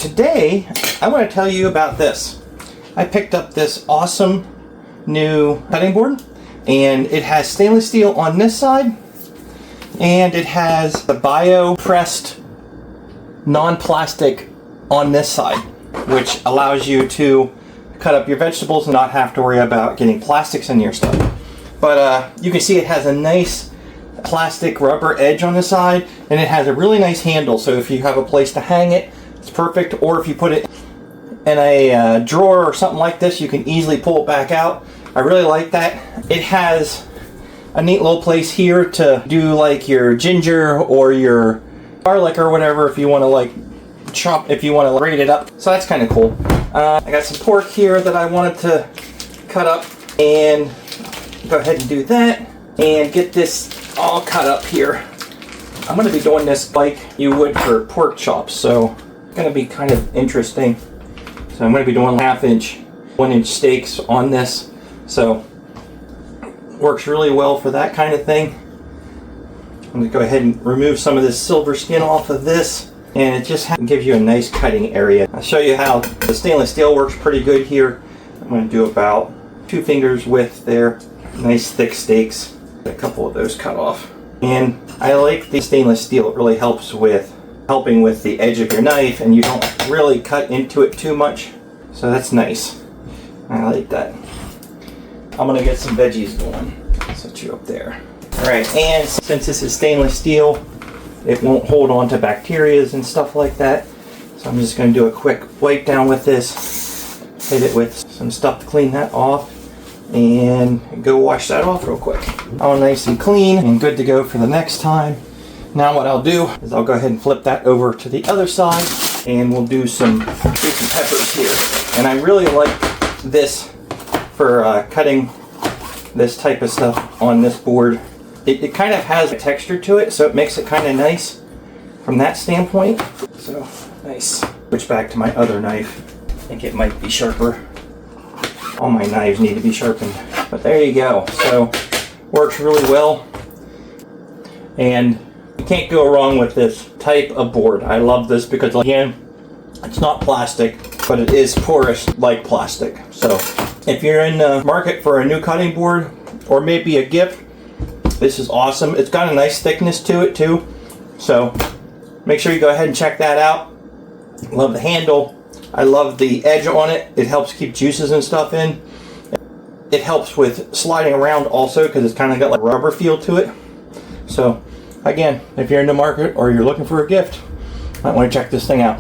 Today, I want to tell you about this. I picked up this awesome new cutting board, and it has stainless steel on this side, and it has the bio-pressed non-plastic on this side, which allows you to cut up your vegetables and not have to worry about getting plastics in your stuff. But you can see it has a nice plastic rubber edge on the side, and it has a really nice handle, so if you have a place to hang it, it's perfect. Or if you put it in a drawer or something like this, you can easily pull it back out. I really like that. It has a neat little place here to do like your ginger or your garlic or whatever if you want to like chop, if you want to grate it up. So that's kind of cool. I got some pork here that I wanted to cut up, and go ahead and do that and get this all cut up here. I'm going to be doing this like you would for pork chops, so it's going to be kind of interesting. So I'm going to be doing 1/2 inch, 1 inch steaks on this, so works really well for that kind of thing. I'm going to go ahead and remove some of this silver skin off of this, and it just gives you a nice cutting area. I'll show you how the stainless steel works pretty good here. I'm going to do about 2 fingers width there. Nice thick steaks. A couple of those cut off. And I like the stainless steel. It really helps with helping with the edge of your knife, and you don't really cut into it too much. So that's nice. I like that. I'm going to get some veggies going. Set you up there. Alright, and since this is stainless steel, it won't hold on to bacteria and stuff like that. So I'm just going to do a quick wipe down with this. Hit it with some stuff to clean that off, and go wash that off real quick. All nice and clean and good to go for the next time. Now what I'll do is I'll go ahead and flip that over to the other side, and we'll do some peppers here. And I really like this for cutting this type of stuff on this board. It kind of has a texture to it, so it makes it kind of nice from that standpoint. So nice. Switch back to my other knife. I think it might be sharper. All my knives need to be sharpened. But there you go. So works really well. And you can't go wrong with this type of board. I love this because, again, it's not plastic, but it is porous like plastic. So if you're in the market for a new cutting board or maybe a gift, this is awesome. It's got a nice thickness to it too. So make sure you go ahead and check that out. Love the handle. I love the edge on it. It helps keep juices and stuff in. It helps with sliding around also because it's kind of got like a rubber feel to it. So again, if you're in the market or you're looking for a gift, you might want to check this thing out.